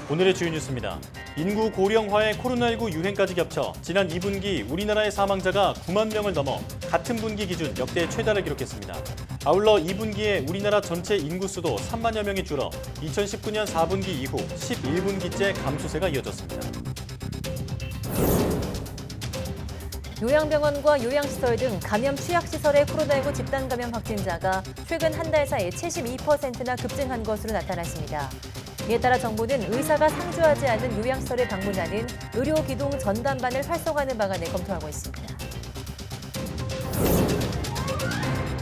오늘의 주요 뉴스입니다. 인구 고령화에 코로나19 유행까지 겹쳐 지난 2분기 우리나라의 사망자가 9만 명을 넘어 같은 분기 기준 역대 최다를 기록했습니다. 아울러 2분기에 우리나라 전체 인구수도 3만여 명이 줄어 2019년 4분기 이후 11분기째 감소세가 이어졌습니다. 요양병원과 요양시설 등 감염 취약시설의 코로나19 집단 감염 확진자가 최근 한 달 사이 72%나 급증한 것으로 나타났습니다. 이에 따라 정부는 의사가 상주하지 않은 요양시설에 방문하는 의료기동 전담반을 활성화하는 방안을 검토하고 있습니다.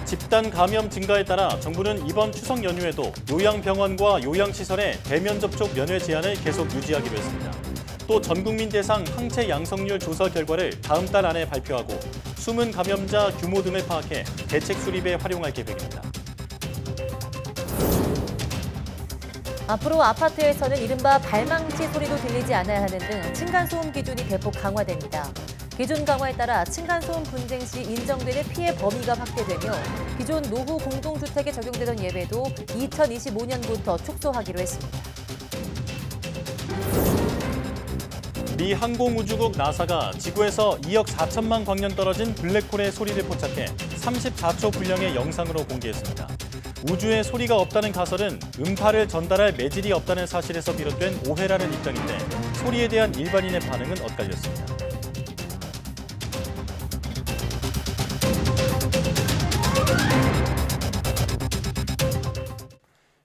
집단 감염 증가에 따라 정부는 이번 추석 연휴에도 요양병원과 요양시설의 대면 접촉 면회 제한을 계속 유지하기로 했습니다. 또 전국민 대상 항체 양성률 조사 결과를 다음 달 안에 발표하고 숨은 감염자 규모 등을 파악해 대책 수립에 활용할 계획입니다. 앞으로 아파트에서는 이른바 발망치 소리도 들리지 않아야 하는 등 층간소음 기준이 대폭 강화됩니다. 기준 강화에 따라 층간소음 분쟁 시 인정되는 피해 범위가 확대되며 기존 노후 공동주택에 적용되던 예외도 2025년부터 축소하기로 했습니다. 미 항공우주국 나사가 지구에서 2억 4천만 광년 떨어진 블랙홀의 소리를 포착해 34초 분량의 영상으로 공개했습니다. 우주에 소리가 없다는 가설은 음파를 전달할 매질이 없다는 사실에서 비롯된 오해라는 입장인데 소리에 대한 일반인의 반응은 엇갈렸습니다.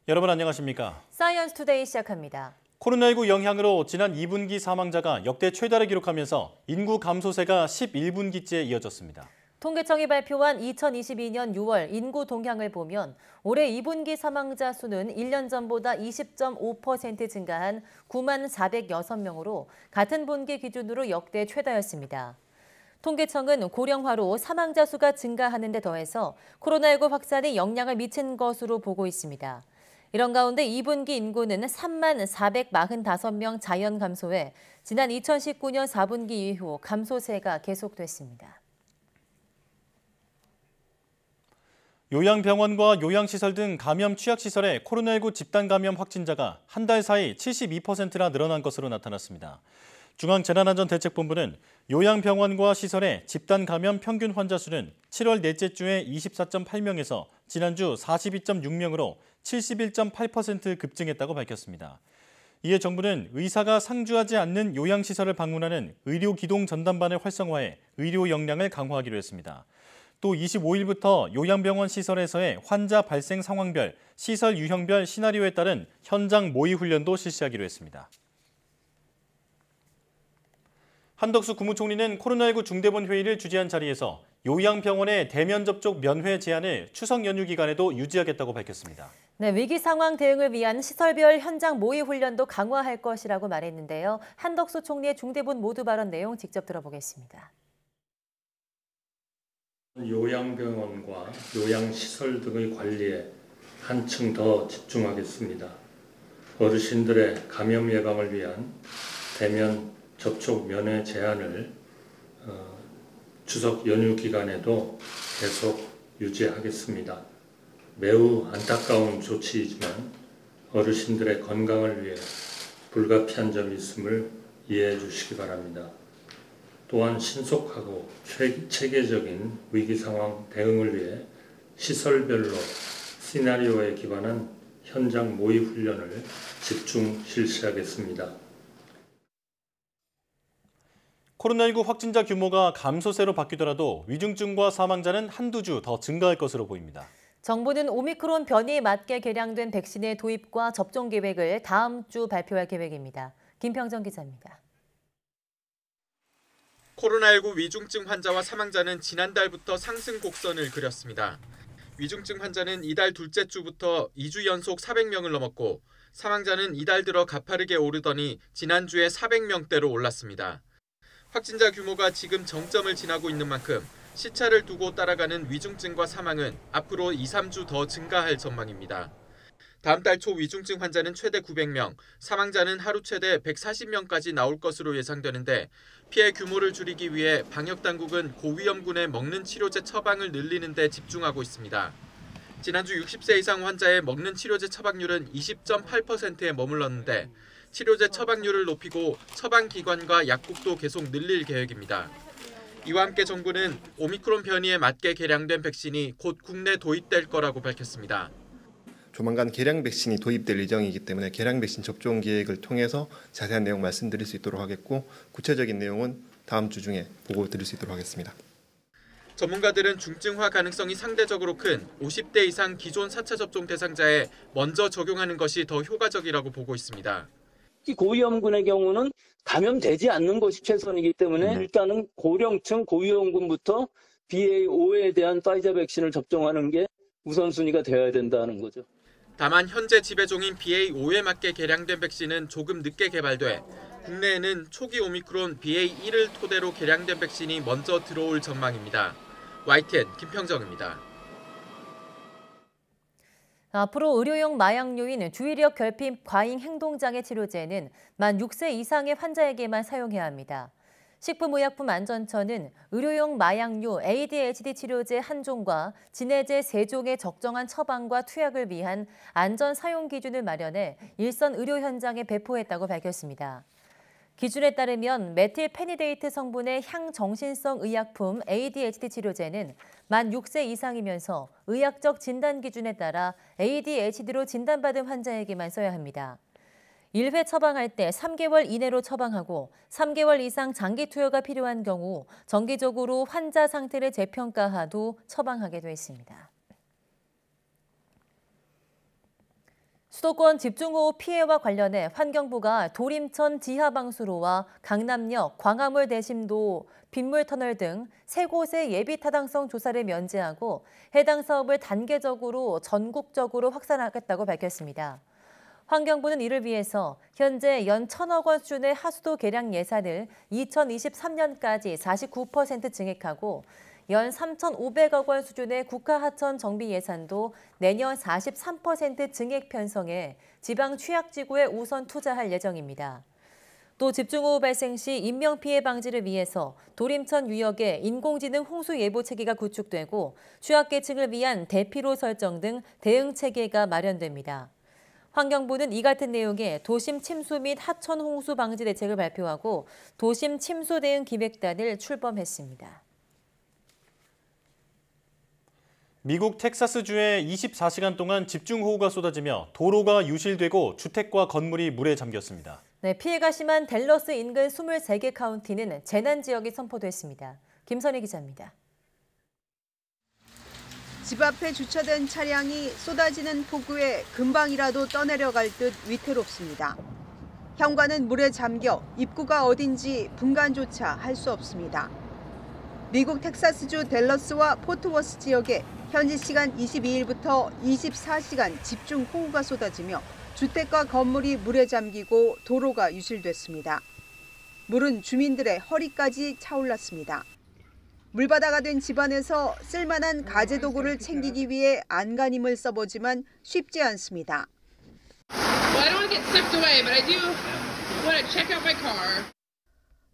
여러분 안녕하십니까? 사이언스 투데이 시작합니다. 코로나19 영향으로 지난 2분기 사망자가 역대 최다를 기록하면서 인구 감소세가 11분기째 이어졌습니다. 통계청이 발표한 2022년 6월 인구 동향을 보면 올해 2분기 사망자 수는 1년 전보다 20.5% 증가한 9만 406명으로 같은 분기 기준으로 역대 최다였습니다. 통계청은 고령화로 사망자 수가 증가하는 데 더해서 코로나19 확산에 영향을 미친 것으로 보고 있습니다. 이런 가운데 2분기 인구는 3만 445명 자연 감소해 지난 2019년 4분기 이후 감소세가 계속됐습니다. 요양병원과 요양시설 등 감염 취약시설의 코로나19 집단 감염 확진자가 한 달 사이 72%나 늘어난 것으로 나타났습니다. 중앙재난안전대책본부는 요양병원과 시설의 집단 감염 평균 환자 수는 7월 넷째 주에 24.8명에서 지난주 42.6명으로 71.8% 급증했다고 밝혔습니다. 이에 정부는 의사가 상주하지 않는 요양시설을 방문하는 의료기동 전담반을 활성화해 의료 역량을 강화하기로 했습니다. 또 25일부터 요양병원 시설에서의 환자 발생 상황별, 시설 유형별 시나리오에 따른 현장 모의 훈련도 실시하기로 했습니다. 한덕수 국무총리는 코로나19 중대본 회의를 주재한 자리에서 요양병원의 대면 접촉 면회 제한을 추석 연휴 기간에도 유지하겠다고 밝혔습니다. 네, 위기 상황 대응을 위한 시설별 현장 모의 훈련도 강화할 것이라고 말했는데요. 한덕수 총리의 중대본 모두 발언 내용 직접 들어보겠습니다. 요양병원과 요양시설 등의 관리에 한층 더 집중하겠습니다. 어르신들의 감염 예방을 위한 대면 접촉 면회 제한을 추석 연휴 기간에도 계속 유지하겠습니다. 매우 안타까운 조치이지만 어르신들의 건강을 위해 불가피한 점이 있음을 이해해 주시기 바랍니다. 또한 신속하고 체계적인 위기 상황 대응을 위해 시설별로 시나리오에 기반한 현장 모의 훈련을 집중 실시하겠습니다. 코로나19 확진자 규모가 감소세로 바뀌더라도 위중증과 사망자는 한두 주 더 증가할 것으로 보입니다. 정부는 오미크론 변이에 맞게 개량된 백신의 도입과 접종 계획을 다음 주 발표할 계획입니다. 김평정 기자입니다. 코로나19 위중증 환자와 사망자는 지난달부터 상승 곡선을 그렸습니다. 위중증 환자는 이달 둘째 주부터 2주 연속 400명을 넘었고 사망자는 이달 들어 가파르게 오르더니 지난주에 400명대로 올랐습니다. 확진자 규모가 지금 정점을 지나고 있는 만큼 시차를 두고 따라가는 위중증과 사망은 앞으로 2, 3주 더 증가할 전망입니다. 다음 달 초 위중증 환자는 최대 900명, 사망자는 하루 최대 140명까지 나올 것으로 예상되는데 피해 규모를 줄이기 위해 방역당국은 고위험군의 먹는 치료제 처방을 늘리는 데 집중하고 있습니다. 지난주 60세 이상 환자의 먹는 치료제 처방률은 20.8%에 머물렀는데 치료제 처방률을 높이고 처방 기관과 약국도 계속 늘릴 계획입니다. 이와 함께 정부는 오미크론 변이에 맞게 개량된 백신이 곧 국내 도입될 거라고 밝혔습니다. 조만간 개량 백신이 도입될 예정이기 때문에 개량 백신 접종 계획을 통해서 자세한 내용 말씀드릴 수 있도록 하겠고 구체적인 내용은 다음 주 중에 보고 드릴 수 있도록 하겠습니다. 전문가들은 중증화 가능성이 상대적으로 큰 50대 이상 기존 4차 접종 대상자에 먼저 적용하는 것이 더 효과적이라고 보고 있습니다. 특히 고위험군의 경우는 감염되지 않는 것이 최선이기 때문에 일단은 고령층 고위험군부터 BA.5에 대한 파이자 백신을 접종하는 게 우선순위가 되어야 된다는 거죠. 다만 현재 지배종인 BA.5에 맞게 개량된 백신은 조금 늦게 개발돼 국내에는 초기 오미크론 BA.1을 토대로 개량된 백신이 먼저 들어올 전망입니다. YTN 김평정입니다. 앞으로 의료용 마약류인 주의력 결핍 과잉 행동장애 치료제는 만 6세 이상의 환자에게만 사용해야 합니다. 식품의약품안전처는 의료용 마약류 ADHD 치료제 1종과 진해제 3종의 적정한 처방과 투약을 위한 안전 사용 기준을 마련해 일선 의료 현장에 배포했다고 밝혔습니다. 기준에 따르면 메틸페니데이트 성분의 향정신성 의약품 ADHD 치료제는 만 6세 이상이면서 의학적 진단 기준에 따라 ADHD로 진단받은 환자에게만 써야 합니다. 1회 처방할 때 3개월 이내로 처방하고 3개월 이상 장기 투여가 필요한 경우 정기적으로 환자 상태를 재평가한 후 처방하게 돼 있습니다. 수도권 집중호우 피해와 관련해 환경부가 도림천 지하방수로와 강남역, 광화문 대심도, 빗물터널 등 3곳의 예비타당성 조사를 면제하고 해당 사업을 단계적으로 전국적으로 확산하겠다고 밝혔습니다. 환경부는 이를 위해서 현재 연 1,000억 원 수준의 하수도 개량 예산을 2023년까지 49% 증액하고 연 3,500억 원 수준의 국가하천 정비 예산도 내년 43% 증액 편성해 지방 취약지구에 우선 투자할 예정입니다. 또 집중호우 발생 시 인명피해 방지를 위해서 도림천 유역에 인공지능 홍수 예보 체계가 구축되고 취약계층을 위한 대피로 설정 등 대응 체계가 마련됩니다. 환경부는 이 같은 내용의 도심 침수 및 하천 홍수 방지 대책을 발표하고 도심 침수 대응 기획단을 출범했습니다. 미국 텍사스주에 24시간 동안 집중호우가 쏟아지며 도로가 유실되고 주택과 건물이 물에 잠겼습니다. 네, 피해가 심한 댈러스 인근 23개 카운티는 재난지역이 선포됐습니다. 김선희 기자입니다. 집 앞에 주차된 차량이 쏟아지는 폭우에 금방이라도 떠내려갈 듯 위태롭습니다. 현관은 물에 잠겨 입구가 어딘지 분간조차 할 수 없습니다. 미국 텍사스주 댈러스와 포트워스 지역에 현지 시간 22일부터 24시간 집중호우가 쏟아지며 주택과 건물이 물에 잠기고 도로가 유실됐습니다. 물은 주민들의 허리까지 차올랐습니다. 물바다가 된 집안에서 쓸만한 가재도구를 챙기기 위해 안간힘을 써보지만 쉽지 않습니다.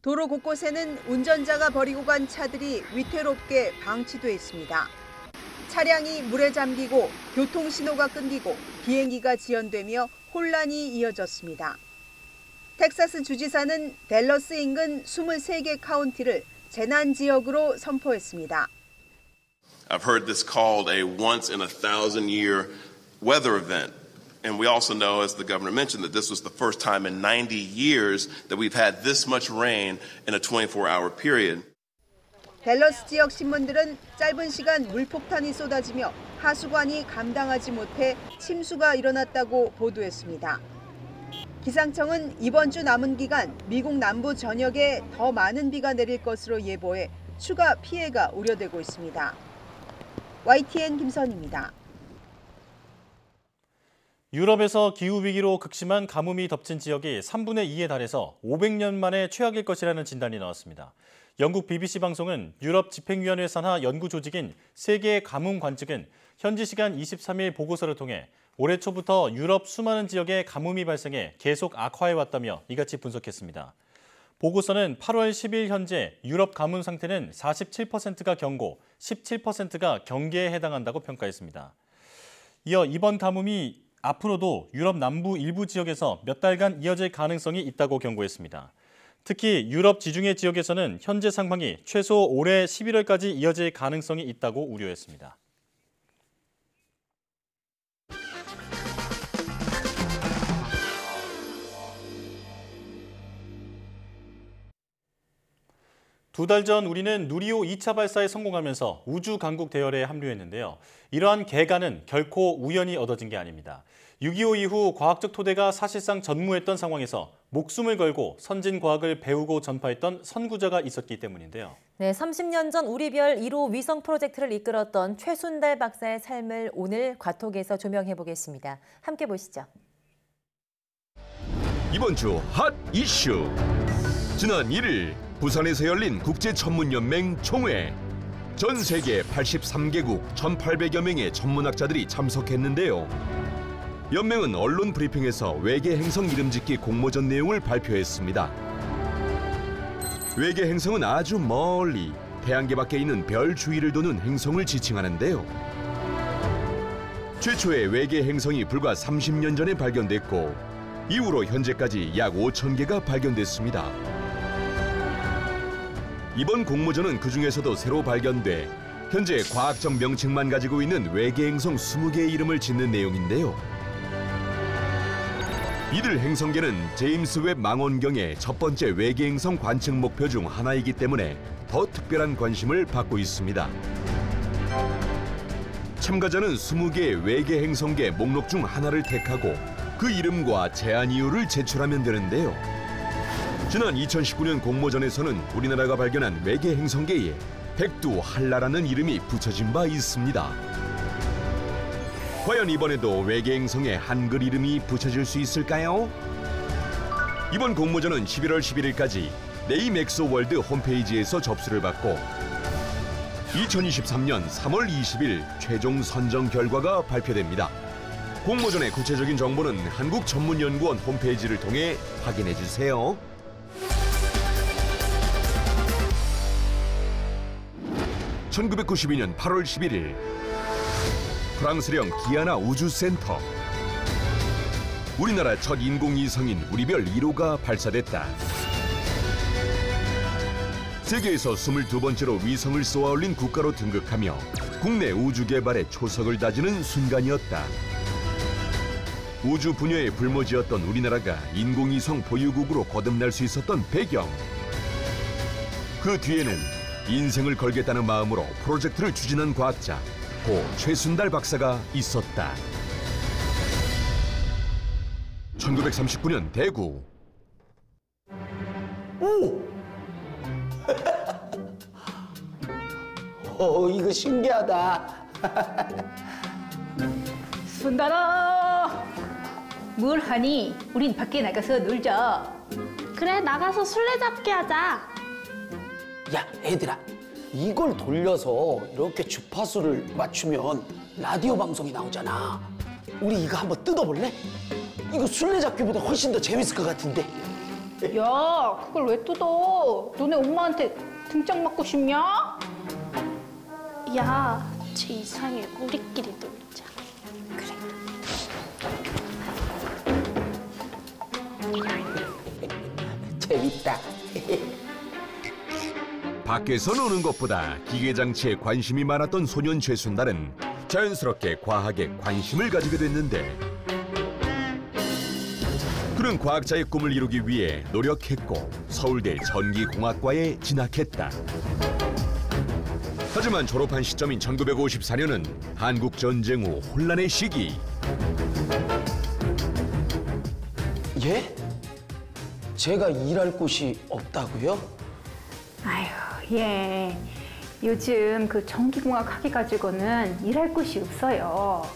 도로 곳곳에는 운전자가 버리고 간 차들이 위태롭게 방치돼 있습니다. 차량이 물에 잠기고 교통신호가 끊기고 비행기가 지연되며 혼란이 이어졌습니다. 텍사스 주지사는 댈러스 인근 23개 카운티를 재난지역으로 선포했습니다. I've heard this called a once in a thousand year weather event. And we also know, as the governor mentioned, that this was the first time in 90 years that we've had this much rain in a 24-hour period. 댈러스 지역 신문들은 짧은 시간 물폭탄이 쏟아지며 하수관이 감당하지 못해 침수가 일어났다고 보도했습니다. 기상청은 이번 주 남은 기간 미국 남부 전역에 더 많은 비가 내릴 것으로 예보해 추가 피해가 우려되고 있습니다. YTN 김선희입니다. 유럽에서 기후위기로 극심한 가뭄이 덮친 지역이 3분의 2에 달해서 500년 만에 최악일 것이라는 진단이 나왔습니다. 영국 BBC 방송은 유럽 집행위원회 산하 연구 조직인 세계 가뭄 관측은 현지 시간 23일 보고서를 통해 올해 초부터 유럽 수많은 지역에 가뭄이 발생해 계속 악화해왔다며 이같이 분석했습니다. 보고서는 8월 10일 현재 유럽 가뭄 상태는 47%가 경고, 17%가 경계에 해당한다고 평가했습니다. 이어 이번 가뭄이 앞으로도 유럽 남부 일부 지역에서 몇 달간 이어질 가능성이 있다고 경고했습니다. 특히 유럽 지중해 지역에서는 현재 상황이 최소 올해 11월까지 이어질 가능성이 있다고 우려했습니다. 두 달 전 우리는 누리호 2차 발사에 성공하면서 우주 강국 대열에 합류했는데요. 이러한 개가는 결코 우연히 얻어진 게 아닙니다. 6.25 이후 과학적 토대가 사실상 전무했던 상황에서 목숨을 걸고 선진 과학을 배우고 전파했던 선구자가 있었기 때문인데요. 네, 30년 전 우리별 1호 위성 프로젝트를 이끌었던 최순달 박사의 삶을 오늘 과톡에서 조명해 보겠습니다. 함께 보시죠. 이번 주 핫 이슈. 지난 1일 부산에서 열린 국제천문연맹 총회. 전 세계 83개국 1,800여 명의 천문학자들이 참석했는데요. 연맹은 언론 브리핑에서 외계 행성 이름 짓기 공모전 내용을 발표했습니다. 외계 행성은 아주 멀리 태양계 밖에 있는 별 주위를 도는 행성을 지칭하는데요. 최초의 외계 행성이 불과 30년 전에 발견됐고 이후로 현재까지 약 5,000개가 발견됐습니다. 이번 공모전은 그중에서도 새로 발견돼 현재 과학적 명칭만 가지고 있는 외계 행성 20개의 이름을 짓는 내용인데요. 이들 행성계는 제임스 웹 망원경의 첫 번째 외계 행성 관측 목표 중 하나이기 때문에 더 특별한 관심을 받고 있습니다. 참가자는 20개의 외계 행성계 목록 중 하나를 택하고 그 이름과 제안 이유를 제출하면 되는데요. 지난 2019년 공모전에서는 우리나라가 발견한 외계 행성계에 백두한라라는 이름이 붙여진 바 있습니다. 과연 이번에도 외계 행성에 한글 이름이 붙여질 수 있을까요? 이번 공모전은 11월 11일까지 네임엑소월드 홈페이지에서 접수를 받고 2023년 3월 20일 최종 선정 결과가 발표됩니다. 공모전의 구체적인 정보는 한국천문연구원 홈페이지를 통해 확인해 주세요. (1992년 8월 11일) 프랑스령 기아나 우주센터. 우리나라 첫 인공위성인 우리별 1호가 발사됐다. 세계에서 22번째로 위성을 쏘아올린 국가로 등극하며 국내 우주 개발에 초석을 다지는 순간이었다. 우주 분야에 불모지었던 우리나라가 인공위성 보유국으로 거듭날 수 있었던 배경. 그 뒤에는 인생을 걸겠다는 마음으로 프로젝트를 추진한 과학자 고 최순달 박사가 있었다. 1939년 대구. 오! 이거 신기하다. 순달아, 뭘 하니? 우린 밖에 나가서 놀자. 그래, 나가서 술래잡기 하자. 야, 애들아, 이걸 돌려서 이렇게 주파수를 맞추면 라디오 방송이 나오잖아. 우리 이거 한번 뜯어볼래? 이거 술래잡기보다 훨씬 더 재밌을 것 같은데. 야, 그걸 왜 뜯어? 너네 엄마한테 등짝 맞고 싶냐? 야, 쟤 이상해. 우리끼리 놀자. 그래. 재밌다. 밖에서 노는 것보다 기계장치에 관심이 많았던 소년 최순달은 자연스럽게 과학에 관심을 가지게 됐는데 그는 과학자의 꿈을 이루기 위해 노력했고 서울대 전기공학과에 진학했다. 하지만 졸업한 시점인 1954년은 한국전쟁 후 혼란의 시기. 예? 제가 일할 곳이 없다고요? 아휴, 예. 요즘 그 전기공학 학위 가지고는 일할 곳이 없어요.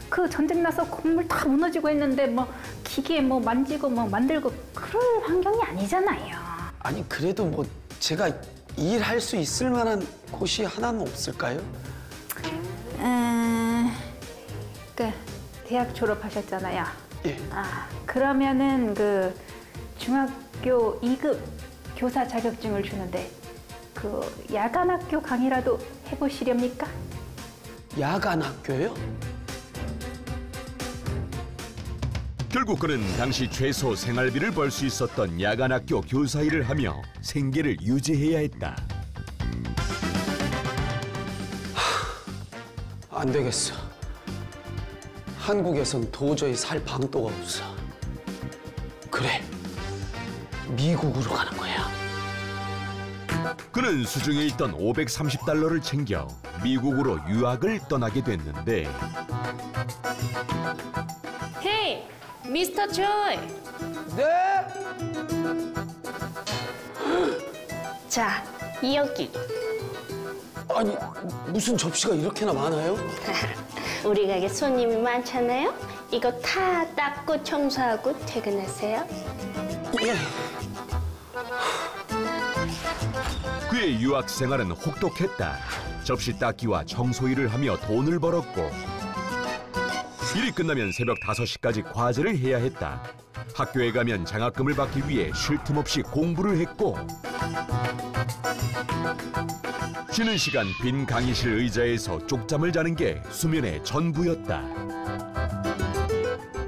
그 전쟁 나서 건물 다 무너지고 했는데 뭐 기계 뭐 만지고 뭐 만들고 그럴 환경이 아니잖아요. 아니, 그래도 뭐 제가 일할 수 있을 만한 곳이 하나는 없을까요? 그 대학 졸업하셨잖아요. 예. 아, 그러면은 그 중학교 2급 교사 자격증을 주는데 그 야간 학교 강의라도 해보시렵니까? 야간 학교요? 결국 그는 당시 최소 생활비를 벌 수 있었던 야간학교 교사 일을 하며 생계를 유지해야 했다. 안 되겠어. 한국에선 도저히 살 방도가 없어. 그래, 미국으로 가는 거야. 그는 수중에 있던 $530를 챙겨 미국으로 유학을 떠나게 됐는데 헤이, 미스터 조이. 네? 자, 여기. 아니, 무슨 접시가 이렇게나 많아요? 우리 가게 손님이 많잖아요. 이거 다 닦고 청소하고 퇴근하세요. 예. 그의 유학 생활은 혹독했다. 접시 닦기와 청소 일을 하며 돈을 벌었고 일이 끝나면 새벽 5시까지 과제를 해야 했다. 학교에 가면 장학금을 받기 위해 쉴 틈 없이 공부를 했고 쉬는 시간 빈 강의실 의자에서 쪽잠을 자는 게 수면의 전부였다.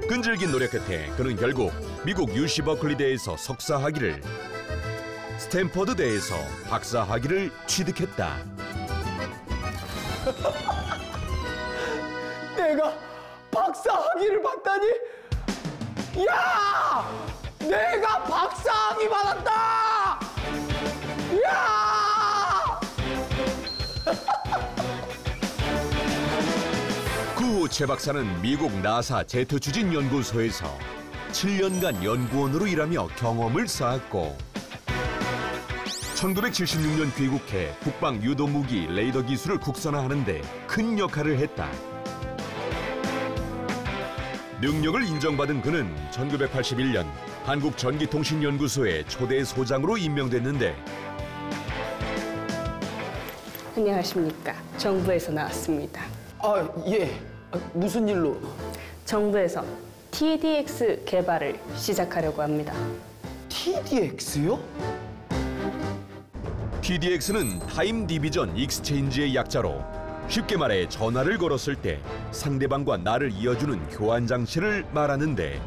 끈질긴 노력 끝에 그는 결국 미국 UC 버클리대에서 석사학위를, 스탠퍼드대에서 박사학위를 취득했다. 내가 박사학위를 받다니? 야! 내가 박사학위 받았다! 야! 그 후 최 박사는 미국 나사 제트 추진 연구소에서 7년간 연구원으로 일하며 경험을 쌓았고 1976년 귀국해 국방 유도 무기 레이더 기술을 국산화하는 데 큰 역할을 했다. 능력을 인정받은 그는 1981년 한국전기통신연구소의 초대 소장으로 임명됐는데 안녕하십니까. 정부에서 나왔습니다. 아, 예. 무슨 일로? 정부에서 TDX 개발을 시작하려고 합니다. TDX요? TDX는 타임 디비전 익스체인지의 약자로 쉽게 말해 전화를 걸었을 때 상대방과 나를 이어주는 교환 장치를 말하는데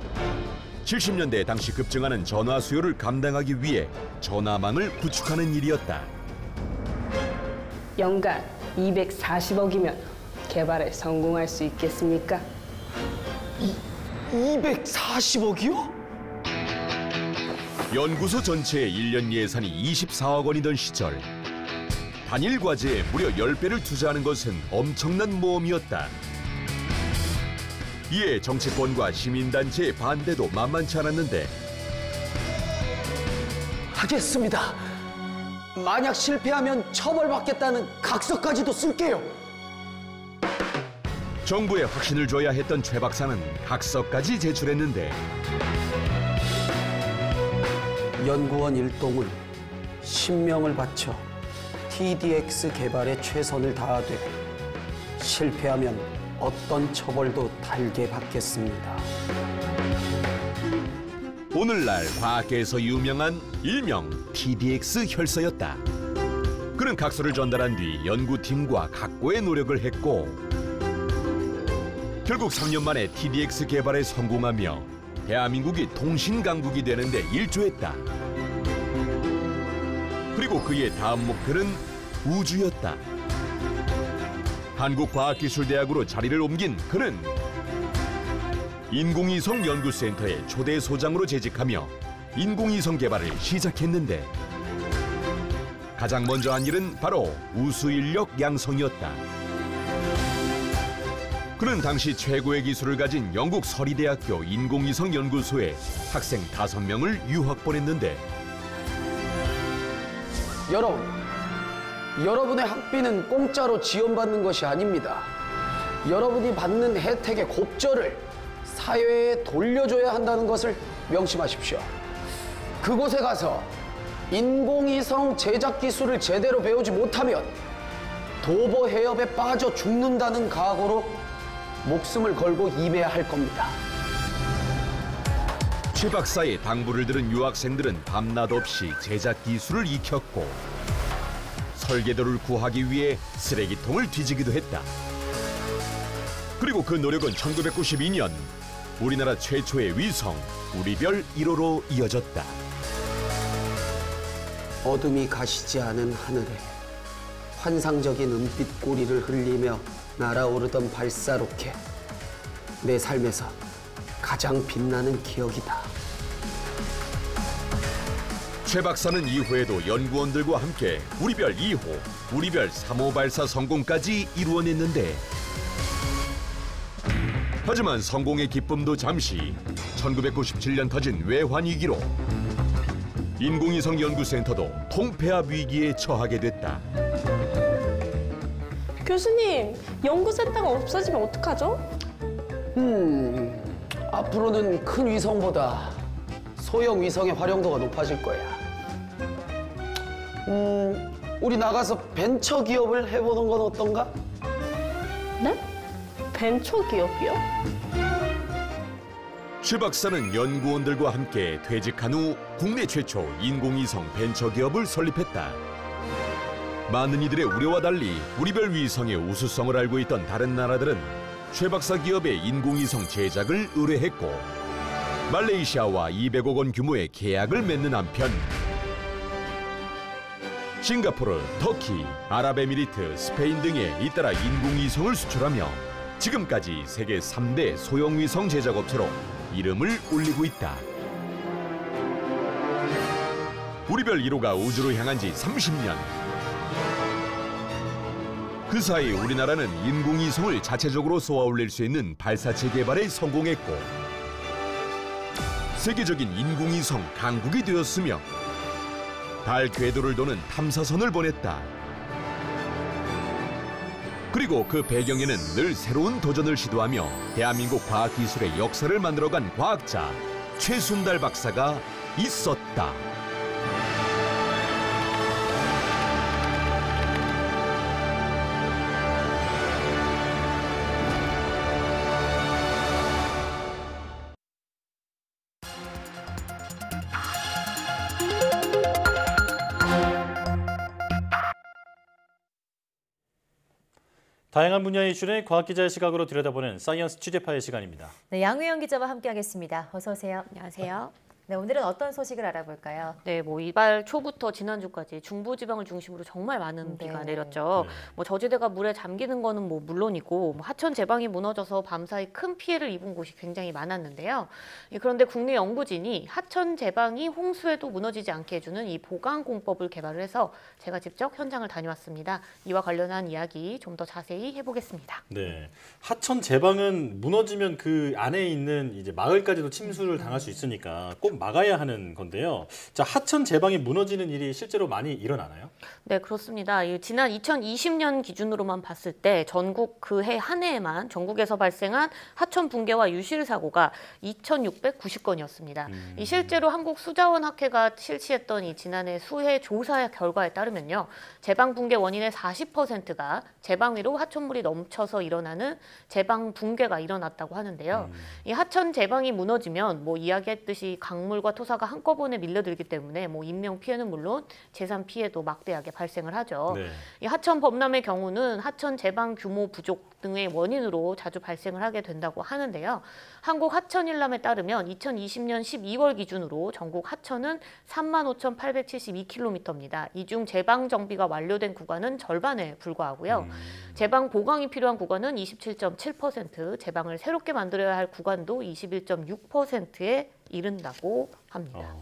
70년대 당시 급증하는 전화 수요를 감당하기 위해 전화망을 구축하는 일이었다. 연간 240억이면 개발에 성공할 수 있겠습니까? 240억이요? 연구소 전체의 1년 예산이 24억 원이던 시절 단일 과제에 무려 10배를 투자하는 것은 엄청난 모험이었다. 이에 정치권과 시민단체의 반대도 만만치 않았는데 하겠습니다. 만약 실패하면 처벌받겠다는 각서까지도 쓸게요. 정부에 확신을 줘야 했던 최 박사는 각서까지 제출했는데 연구원 일동은 신명을 바쳐 TDX 개발에 최선을 다하되 실패하면 어떤 처벌도 달게 받겠습니다. 오늘날 과학계에서 유명한 일명 TDX 혈서였다. 그는 각서를 전달한 뒤 연구팀과 각고의 노력을 했고 결국 3년 만에 TDX 개발에 성공하며 대한민국이 통신강국이 되는 데 일조했다. 그리고 그의 다음 목표는 우주였다. 한국과학기술대학으로 자리를 옮긴 그는 인공위성 연구센터의 초대 소장으로 재직하며 인공위성 개발을 시작했는데 가장 먼저 한 일은 바로 우수인력 양성이었다. 그는 당시 최고의 기술을 가진 영국 서리대학교 인공위성 연구소에 학생 5명을 유학 보냈는데 여러분의 학비는 공짜로 지원받는 것이 아닙니다. 여러분이 받는 혜택의 곱절을 사회에 돌려줘야 한다는 것을 명심하십시오. 그곳에 가서 인공위성 제작 기술을 제대로 배우지 못하면 도보 해협에 빠져 죽는다는 각오로 목숨을 걸고 임해야 할 겁니다. 최 박사의 당부를 들은 유학생들은 밤낮 없이 제작 기술을 익혔고 설계도를 구하기 위해 쓰레기통을 뒤지기도 했다. 그리고 그 노력은 1992년 우리나라 최초의 위성 우리별 1호로 이어졌다. 어둠이 가시지 않은 하늘에 환상적인 은빛 꼬리를 흘리며 날아오르던 발사 로켓. 내 삶에서 가장 빛나는 기억이다. 최 박사는 이후에도 연구원들과 함께 우리별 2호, 우리별 3호 발사 성공까지 이루어냈는데, 하지만 성공의 기쁨도 잠시 1997년 터진 외환 위기로 인공위성 연구센터도 통폐합 위기에 처하게 됐다. 교수님, 연구센터가 없어지면 어떡하죠? 앞으로는 큰 위성보다 소형 위성의 활용도가 높아질 거야. 우리 나가서 벤처 기업을 해보는 건 어떤가? 네? 벤처 기업이요? 최 박사는 연구원들과 함께 퇴직한 후 국내 최초 인공위성 벤처 기업을 설립했다. 많은 이들의 우려와 달리 우리별 위성의 우수성을 알고 있던 다른 나라들은 최 박사 기업의 인공위성 제작을 의뢰했고, 말레이시아와 200억 원 규모의 계약을 맺는 한편 싱가포르, 터키, 아랍에미리트, 스페인 등에 잇따라 인공위성을 수출하며 지금까지 세계 3대 소형위성 제작업체로 이름을 올리고 있다. 우리별 1호가 우주로 향한 지 30년. 그 사이 우리나라는 인공위성을 자체적으로 쏘아올릴 수 있는 발사체 개발에 성공했고, 세계적인 인공위성 강국이 되었으며 달 궤도를 도는 탐사선을 보냈다. 그리고 그 배경에는 늘 새로운 도전을 시도하며 대한민국 과학기술의 역사를 만들어간 과학자 최순달 박사가 있었다. 다양한 분야의 이슈를 과학기자의 시각으로 들여다보는 사이언스 취재파의 시간입니다. 네, 양우영 기자와 함께하겠습니다. 어서 오세요. 안녕하세요. 네, 오늘은 어떤 소식을 알아볼까요? 네, 이달 초부터 지난주까지 중부지방을 중심으로 정말 많은 비가 내렸죠. 저지대가 물에 잠기는 거는 물론이고 하천 제방이 무너져서 밤사이 큰 피해를 입은 곳이 굉장히 많았는데요. 그런데 국내 연구진이 하천 제방이 홍수에도 무너지지 않게 해주는 이 보강 공법을 개발을 해서 제가 직접 현장을 다녀왔습니다. 이와 관련한 이야기 좀 더 자세히 해보겠습니다. 네, 하천 제방은 무너지면 그 안에 있는 이제 마을까지도 침수를 당할 수 있으니까 꼭 막아야 하는 건데요. 자, 하천 제방이 무너지는 일이 실제로 많이 일어나나요? 네, 그렇습니다. 지난 2020년 기준으로만 봤을 때 전국 그 해 한 해에만 전국에서 발생한 하천 붕괴와 유실 사고가 2,690건이었습니다. 실제로 한국수자원학회가 실시했던 지난해 수해 조사 결과에 따르면요, 제방 붕괴 원인의 40%가 제방 위로 하천물이 넘쳐서 일어나는 제방 붕괴가 일어났다고 하는데요. 이 하천 제방이 무너지면 이야기했듯이 강물과 토사가 한꺼번에 밀려들기 때문에 인명 피해는 물론 재산 피해도 막대하게 발생을 하죠. 네. 이 하천 범람의 경우는 하천 제방 규모 부족 등의 원인으로 자주 발생을 하게 된다고 하는데요. 한국하천일람에 따르면 2020년 12월 기준으로 전국 하천은 35,872km입니다. 이 중 제방 정비가 완료된 구간은 절반에 불과하고요. 제방 보강이 필요한 구간은 27.7%, 제방을 새롭게 만들어야 할 구간도 21.6%에 이른다고 합니다.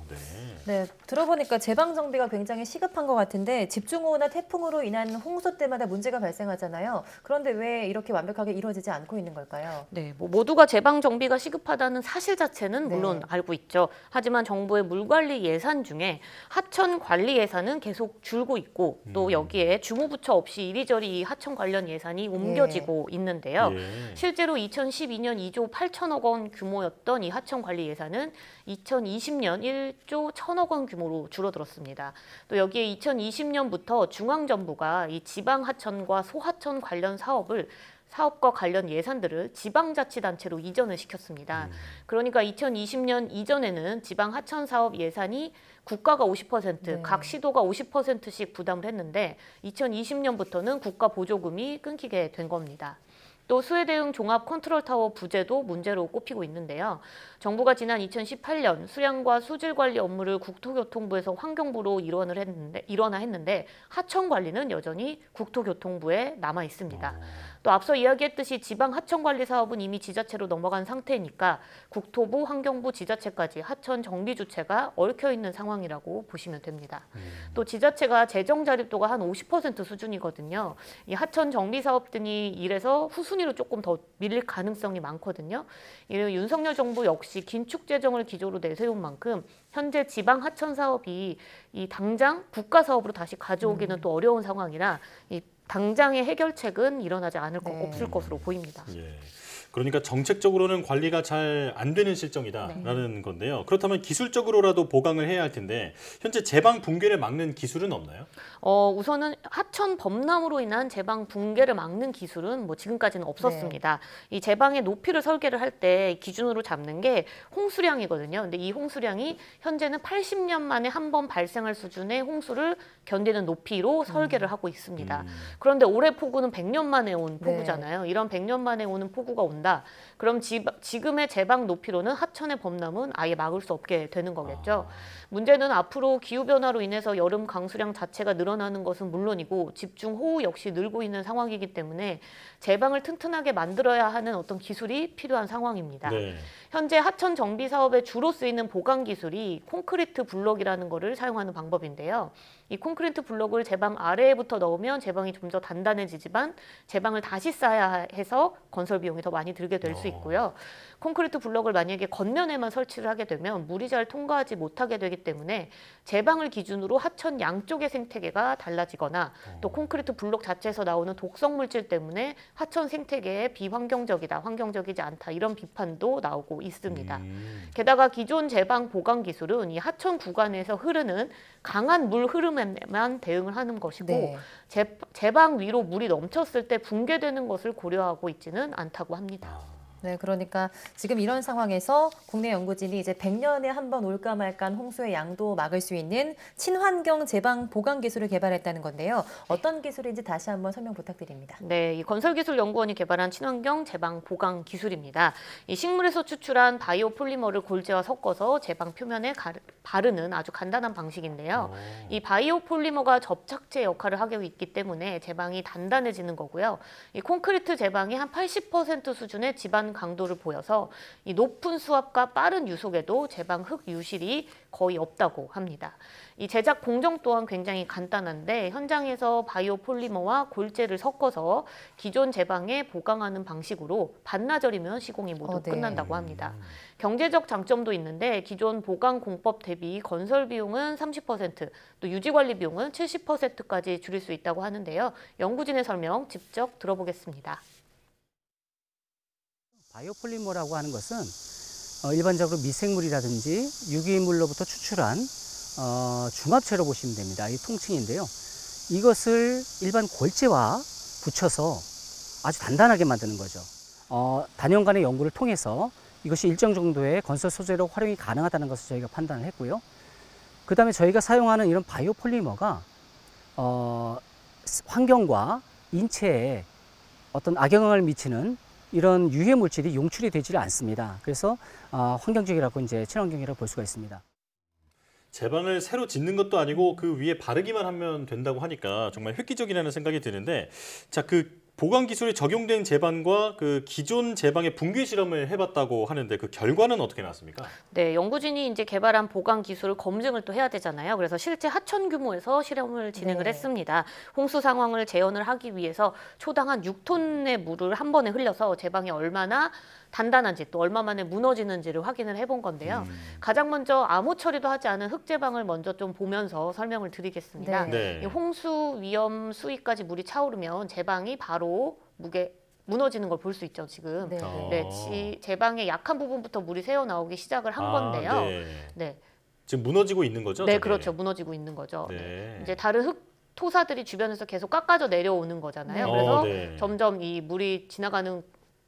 네, 들어보니까 제방 정비가 굉장히 시급한 것 같은데 집중호우나 태풍으로 인한 홍수 때마다 문제가 발생하잖아요. 그런데 왜 이렇게 완벽하게 이루어지지 않고 있는 걸까요? 네, 모두가 제방 정비가 시급하다는 사실 자체는 물론 알고 있죠. 하지만 정부의 물관리 예산 중에 하천 관리 예산은 계속 줄고 있고 또 여기에 주무부처 없이 이리저리 이 하천 관련 예산이 옮겨지고 있는데요. 실제로 2012년 2조 8천억 원 규모였던 이 하천 관리 예산은 2020년 1조 1,000억 원 규모로 줄어들었습니다. 또 여기에 2020년부터 중앙정부가 이 지방하천과 소하천 관련 사업과 관련 예산들을 지방자치단체로 이전을 시켰습니다. 그러니까 2020년 이전에는 지방하천 사업 예산이 국가가 50%, 각 시도가 50%씩 부담을 했는데 2020년부터는 국가 보조금이 끊기게 된 겁니다. 또 수해 대응 종합 컨트롤 타워 부재도 문제로 꼽히고 있는데요. 정부가 지난 2018년 수량과 수질 관리 업무를 국토교통부에서 환경부로 일원화 했는데 하천 관리는 여전히 국토교통부에 남아 있습니다. 또 앞서 이야기했듯이 지방 하천 관리 사업은 이미 지자체로 넘어간 상태니까 국토부, 환경부, 지자체까지 하천 정비 주체가 얽혀 있는 상황이라고 보시면 됩니다. 또 지자체가 재정 자립도가 한 50% 수준이거든요. 이 하천 정비 사업 등이 이래서 후순위로 조금 더 밀릴 가능성이 많거든요. 윤석열 정부 역시 긴축 재정을 기조로 내세운 만큼 현재 지방 하천 사업이 이 당장 국가 사업으로 다시 가져오기는 또 어려운 상황이라 이 당장의 해결책은 일어나지 않을 없을 것으로 보입니다. 예. 그러니까 정책적으로는 관리가 잘 안 되는 실정이다라는 건데요. 그렇다면 기술적으로라도 보강을 해야 할 텐데 현재 제방 붕괴를 막는 기술은 없나요? 우선은 하천 범람으로 인한 제방 붕괴를 막는 기술은 뭐 지금까지는 없었습니다. 이 제방의 높이를 설계를 할 때 기준으로 잡는 게 홍수량이거든요. 근데 이 홍수량이 현재는 80년 만에 한 번 발생할 수준의 홍수를 견디는 높이로 설계를 하고 있습니다. 그런데 올해 폭우는 100년 만에 온 폭우잖아요. 이런 100년 만에 오는 폭우가 온다. 그럼 지금의 제방 높이로는 하천의 범람은 아예 막을 수 없게 되는 거겠죠. 문제는 앞으로 기후변화로 인해서 여름 강수량 자체가 늘어나는 것은 물론이고 집중호우 역시 늘고 있는 상황이기 때문에 제방을 튼튼하게 만들어야 하는 어떤 기술이 필요한 상황입니다. 현재 하천 정비 사업에 주로 쓰이는 보강 기술이 콘크리트 블록이라는 거를 사용하는 방법인데요. 이 콘크리트 블록을 제방 아래에부터 넣으면 제방이 좀 더 단단해지지만 제방을 다시 쌓아야 해서 건설 비용이 더 많이 들게 될 수 있고요. 콘크리트 블록을 만약에 겉면에만 설치를 하게 되면 물이 잘 통과하지 못하게 되기 때문에 제방을 기준으로 하천 양쪽의 생태계가 달라지거나 또 콘크리트 블록 자체에서 나오는 독성 물질 때문에 하천 생태계에 비환경적이다, 환경적이지 않다 이런 비판도 나오고 있습니다. 게다가 기존 제방 보강 기술은 이 하천 구간에서 흐르는 강한 물 흐름에만 대응을 하는 것이고 제방 위로 물이 넘쳤을 때 붕괴되는 것을 고려하고 있지는 않다고 합니다. 네, 그러니까 지금 이런 상황에서 국내 연구진이 이제 100년에 한 번 올까 말까 홍수의 양도 막을 수 있는 친환경 제방 보강 기술을 개발했다는 건데요. 어떤 기술인지 다시 한번 설명 부탁드립니다. 네, 이 건설기술연구원이 개발한 친환경 제방 보강 기술입니다. 이 식물에서 추출한 바이오 폴리머를 골재와 섞어서 제방 표면에 바르는 아주 간단한 방식인데요. 이 바이오 폴리머가 접착제 역할을 하고 있기 때문에 제방이 단단해지는 거고요. 이 콘크리트 제방이 한 80% 수준의 집안 강도를 보여서 이 높은 수압과 빠른 유속에도 제방 흙 유실이 거의 없다고 합니다. 이 제작 공정 또한 굉장히 간단한데 현장에서 바이오 폴리머와 골재를 섞어서 기존 제방에 보강하는 방식으로 반나절이면 시공이 모두 끝난다고 합니다. 경제적 장점도 있는데 기존 보강 공법 대비 건설 비용은 30%, 또 유지 관리 비용은 70%까지 줄일 수 있다고 하는데요. 연구진의 설명 직접 들어보겠습니다. 바이오폴리머라고 하는 것은 일반적으로 미생물이라든지 유기물로부터 추출한 중합체로 보시면 됩니다. 이 통칭인데요. 이것을 일반 골재와 붙여서 아주 단단하게 만드는 거죠. 단연간의 연구를 통해서 이것이 일정 정도의 건설 소재로 활용이 가능하다는 것을 저희가 판단을 했고요. 그 다음에 저희가 사용하는 이런 바이오폴리머가 환경과 인체에 어떤 악영향을 미치는 이런 유해 물질이 용출이 되지를 않습니다. 그래서 환경적이라고 이제 친환경이라고 볼 수가 있습니다. 제방을 새로 짓는 것도 아니고 그 위에 바르기만 하면 된다고 하니까 정말 획기적이라는 생각이 드는데, 자, 그 보강 기술이 적용된 제방과 그 기존 제방의 붕괴 실험을 해봤다고 하는데 그 결과는 어떻게 나왔습니까? 네, 연구진이 이제 개발한 보강 기술을 검증을 또 해야 되잖아요. 그래서 실제 하천 규모에서 실험을 진행을 했습니다. 홍수 상황을 재현을 하기 위해서 초당 한 6톤의 물을 한 번에 흘려서 제방이 얼마나 단단한지 또 얼마 만에 무너지는지를 확인을 해본 건데요. 가장 먼저 아무 처리도 하지 않은 흑제방을 먼저 좀 보면서 설명을 드리겠습니다. 이 홍수 위험 수위까지 물이 차오르면 제방이 바로 무너지는 걸 볼 수 있죠, 지금. 제방의 약한 부분부터 물이 새어 나오기 시작을 한 건데요. 지금 무너지고 있는 거죠? 네, 그렇죠. 무너지고 있는 거죠. 이제 다른 토사들이 주변에서 계속 깎아져 내려오는 거잖아요. 그래서 점점 이 물이 지나가는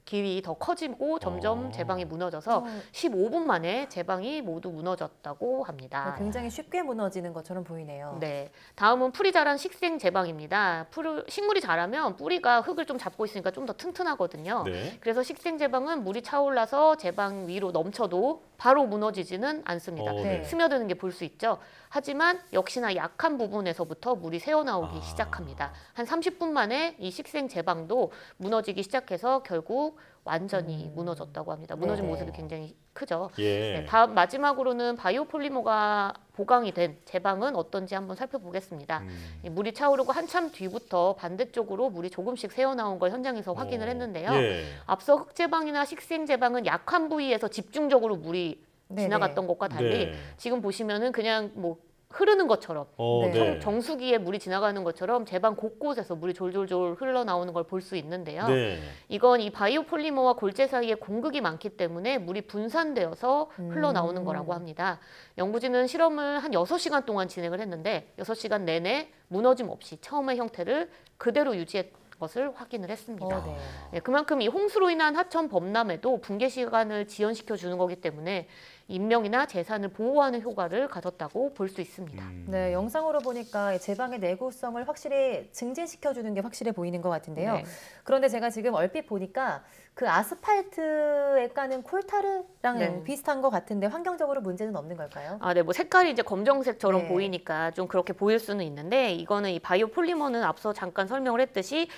길이 더 커지고 점점 제방이 무너져서 15분 만에 제방이 모두 무너졌다고 합니다. 굉장히 쉽게 무너지는 것처럼 보이네요. 네, 다음은 풀이 자란 식생 제방입니다. 식물이 자라면 뿌리가 흙을 좀 잡고 있으니까 좀 더 튼튼하거든요. 네. 그래서 식생 제방은 물이 차올라서 제방 위로 넘쳐도 바로 무너지지는 않습니다. 네. 스며드는 게 볼 수 있죠. 하지만 역시나 약한 부분에서부터 물이 새어나오기 시작합니다. 한 30분 만에 이 식생 제방도 무너지기 시작해서 결국 완전히 무너졌다고 합니다. 무너진 모습이 굉장히 크죠. 예. 네, 다음 마지막으로는 바이오폴리머가 보강이 된 제방은 어떤지 한번 살펴보겠습니다. 이 물이 차오르고 한참 뒤부터 반대쪽으로 물이 조금씩 새어나온 걸 현장에서 확인을 했는데요. 예. 앞서 흙제방이나 식생제방은 약한 부위에서 집중적으로 물이 지나갔던 것과 달리 네. 지금 보시면은 그냥 뭐 흐르는 것처럼 네. 정수기에 물이 지나가는 것처럼 제방 곳곳에서 물이 졸졸졸 흘러나오는 걸 볼 수 있는데요. 네. 이건 이 바이오폴리머와 골재 사이에 공극이 많기 때문에 물이 분산되어서 흘러나오는 거라고 합니다. 연구진은 실험을 한 6시간 동안 진행을 했는데 6시간 내내 무너짐 없이 처음의 형태를 그대로 유지했 것을 확인을 했습니다. 네, 그만큼 이 홍수로 인한 하천 범람에도 붕괴 시간을 지연시켜 주는 거기 때문에 인명이나 재산을 보호하는 효과를 가졌다고 볼 수 있습니다. 네, 영상으로 보니까 제방의 내구성을 확실히 증진시켜주는 게 확실해 보이는 것 같은데요. 네. 그런데 제가 지금 얼핏 보니까 그 아스팔트에 까는 콜타르랑 네. 비슷한 것 같은데 환경적으로 문제는 없는 걸까요? 아, 네, 뭐 색깔이 이제 검정색처럼 네. 보이니까 좀 그렇게 보일 수는 있는데 이거는 이 바이오폴리머는 앞서 잠깐 설명을 했듯이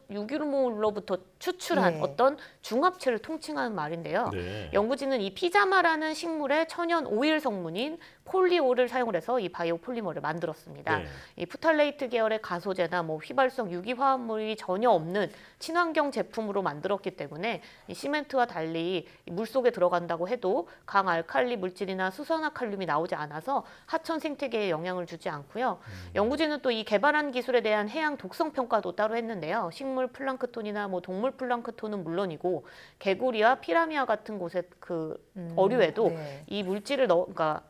유기물로부터 추출한 네. 어떤 중합체를 통칭하는 말인데요. 네. 연구진은 이 피자마라는 식물의 천연 오일 성분인 폴리올을 사용을 해서 이 바이오폴리머를 만들었습니다. 네. 이 푸탈레이트 계열의 가소제나 뭐 휘발성 유기화합물이 전혀 없는 친환경 제품으로 만들었기 때문에 이 시멘트와 달리 물속에 들어간다고 해도 강알칼리 물질이나 수산화칼륨이 나오지 않아서 하천 생태계에 영향을 주지 않고요. 연구진은 또 이 개발한 기술에 대한 해양 독성 평가도 따로 했는데요. 식물 플랑크톤이나 뭐 동물 플랑크톤은 물론이고 개구리와 피라미아 같은 곳의 그 어류에도 네. 이 물질을 그러니까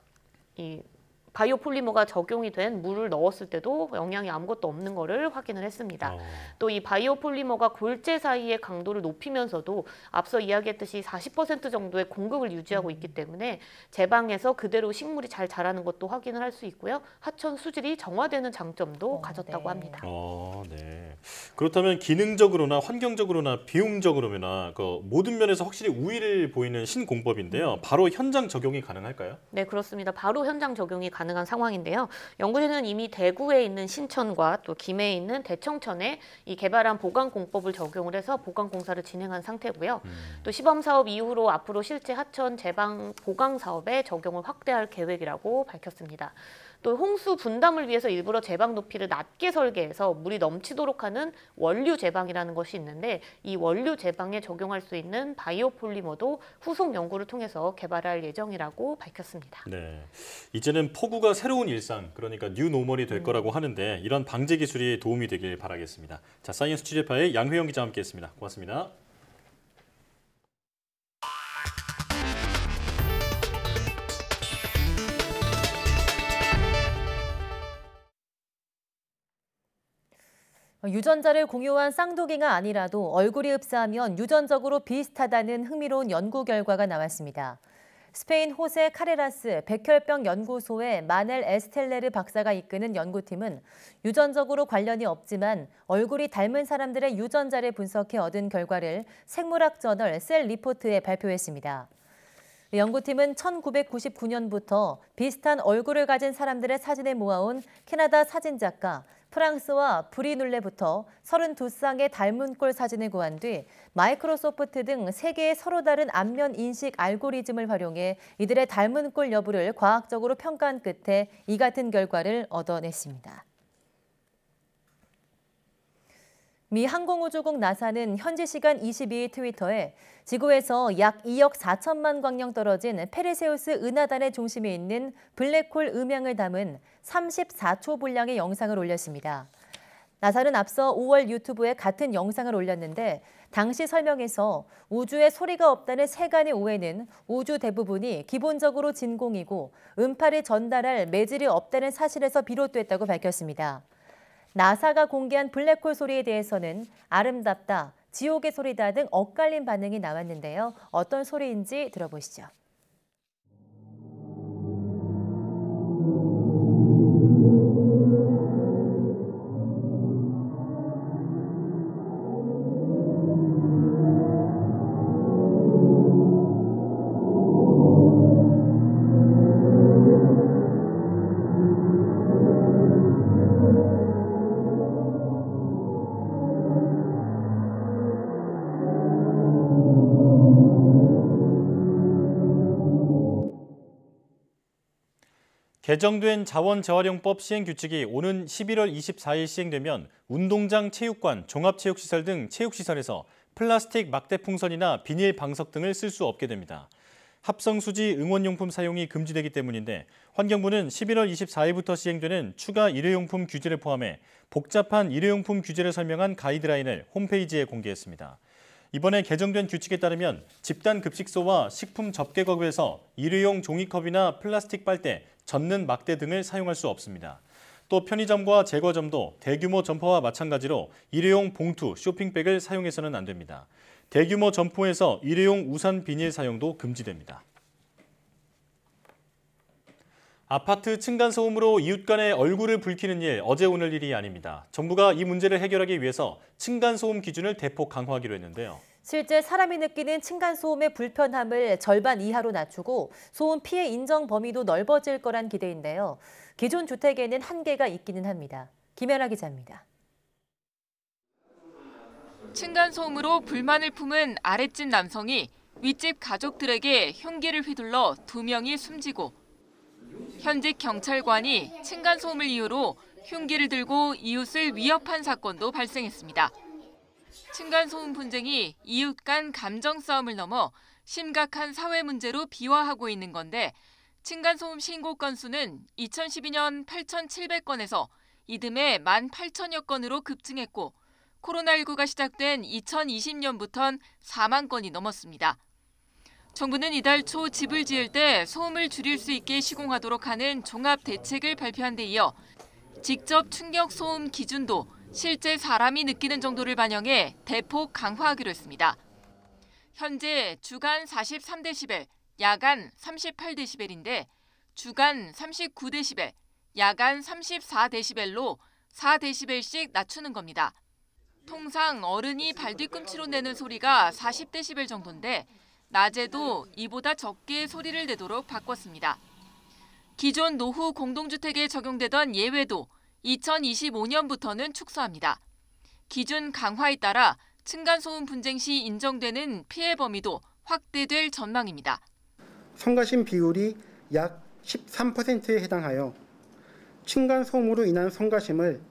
이 바이오폴리머가 적용이 된 물을 넣었을 때도 영향이 아무것도 없는 거를 확인을 했습니다. 또 이 바이오폴리머가 골재 사이의 강도를 높이면서도 앞서 이야기했듯이 40% 정도의 공극을 유지하고 있기 때문에 제방에서 그대로 식물이 잘 자라는 것도 확인을 할 수 있고요. 하천 수질이 정화되는 장점도 가졌다고 합니다. 네. 그렇다면 기능적으로나 환경적으로나 비용적으로나 그 모든 면에서 확실히 우위를 보이는 신공법인데요. 바로 현장 적용이 가능할까요? 네, 그렇습니다. 바로 현장 적용이 가능한 상황인데요. 연구진은 이미 대구에 있는 신천과 또 김해에 있는 대청천에 이 개발한 보강 공법을 적용을 해서 보강 공사를 진행한 상태고요. 또 시범 사업 이후로 앞으로 실제 하천 제방 보강 사업에 적용을 확대할 계획이라고 밝혔습니다. 또 홍수 분담을 위해서 일부러 제방 높이를 낮게 설계해서 물이 넘치도록 하는 원류 제방이라는 것이 있는데 이 원류 제방에 적용할 수 있는 바이오폴리머도 후속 연구를 통해서 개발할 예정이라고 밝혔습니다. 네, 이제는 폭우가 새로운 일상, 그러니까 뉴노멀이 될 거라고 하는데 이런 방제 기술이 도움이 되길 바라겠습니다. 자, 사이언스 취재파의 양회영 기자와 함께했습니다. 고맙습니다. 유전자를 공유한 쌍둥이가 아니라도 얼굴이 흡사하면 유전적으로 비슷하다는 흥미로운 연구 결과가 나왔습니다. 스페인 호세 카레라스 백혈병 연구소의 마넬 에스텔레르 박사가 이끄는 연구팀은 유전적으로 관련이 없지만 얼굴이 닮은 사람들의 유전자를 분석해 얻은 결과를 생물학 저널 셀 리포트에 발표했습니다. 연구팀은 1999년부터 비슷한 얼굴을 가진 사람들의 사진을 모아온 캐나다 사진작가 프랑스와 브리눌레부터 32쌍의 닮은 꼴 사진을 구한 뒤 마이크로소프트 등 3개의 서로 다른 안면 인식 알고리즘을 활용해 이들의 닮은 꼴 여부를 과학적으로 평가한 끝에 이 같은 결과를 얻어냈습니다. 미 항공우주국 나사는 현지 시간 22일 트위터에 지구에서 약 2억 4천만 광년 떨어진 페르세우스 은하단의 중심에 있는 블랙홀 음향을 담은 34초 분량의 영상을 올렸습니다. 나사는 앞서 5월 유튜브에 같은 영상을 올렸는데 당시 설명에서 우주에 소리가 없다는 세간의 오해는 우주 대부분이 기본적으로 진공이고 음파를 전달할 매질이 없다는 사실에서 비롯됐다고 밝혔습니다. 나사가 공개한 블랙홀 소리에 대해서는 아름답다, 지옥의 소리다 등 엇갈린 반응이 나왔는데요. 어떤 소리인지 들어보시죠. 개정된 자원재활용법 시행규칙이 오는 11월 24일 시행되면 운동장, 체육관, 종합체육시설 등 체육시설에서 플라스틱 막대 풍선이나 비닐 방석 등을 쓸 수 없게 됩니다. 합성수지 응원용품 사용이 금지되기 때문인데 환경부는 11월 24일부터 시행되는 추가 일회용품 규제를 포함해 복잡한 일회용품 규제를 설명한 가이드라인을 홈페이지에 공개했습니다. 이번에 개정된 규칙에 따르면 집단 급식소와 식품 접객업에서 일회용 종이컵이나 플라스틱 빨대, 젓는 막대 등을 사용할 수 없습니다. 또 편의점과 제과점도 대규모 점포와 마찬가지로 일회용 봉투, 쇼핑백을 사용해서는 안 됩니다. 대규모 점포에서 일회용 우산 비닐 사용도 금지됩니다. 아파트 층간소음으로 이웃 간의 얼굴을 붉히는 일, 어제 오늘 일이 아닙니다. 정부가 이 문제를 해결하기 위해서 층간소음 기준을 대폭 강화하기로 했는데요. 실제 사람이 느끼는 층간소음의 불편함을 절반 이하로 낮추고 소음 피해 인정 범위도 넓어질 거란 기대인데요. 기존 주택에는 한계가 있기는 합니다. 김연아 기자입니다. 층간소음으로 불만을 품은 아랫집 남성이 윗집 가족들에게 흉기를 휘둘러 2명이 숨지고 현직 경찰관이 층간소음을 이유로 흉기를 들고 이웃을 위협한 사건도 발생했습니다. 층간소음 분쟁이 이웃 간 감정 싸움을 넘어 심각한 사회 문제로 비화하고 있는 건데 층간소음 신고 건수는 2012년 8,700건에서 이듬해 18,000여 건으로 급증했고 코로나19가 시작된 2020년부터는 4만 건이 넘었습니다. 정부는 이달 초 집을 지을 때 소음을 줄일 수 있게 시공하도록 하는 종합 대책을 발표한 데 이어 직접 충격 소음 기준도 실제 사람이 느끼는 정도를 반영해 대폭 강화하기로 했습니다. 현재 주간 43데시벨, 야간 38데시벨인데 주간 39데시벨, 야간 34데시벨로 4데시벨씩 낮추는 겁니다. 통상 어른이 발뒤꿈치로 내는 소리가 40데시벨 정도인데 낮에도 이보다 적게 소리를 내도록 바꿨습니다. 기존 노후 공동주택에 적용되던 예외도 2025년부터는 축소합니다. 기준 강화에 따라 층간소음 분쟁 시 인정되는 피해 범위도 확대될 전망입니다. 성가심 비율이 약 13%에 해당하여 층간소음으로 인한 성가심을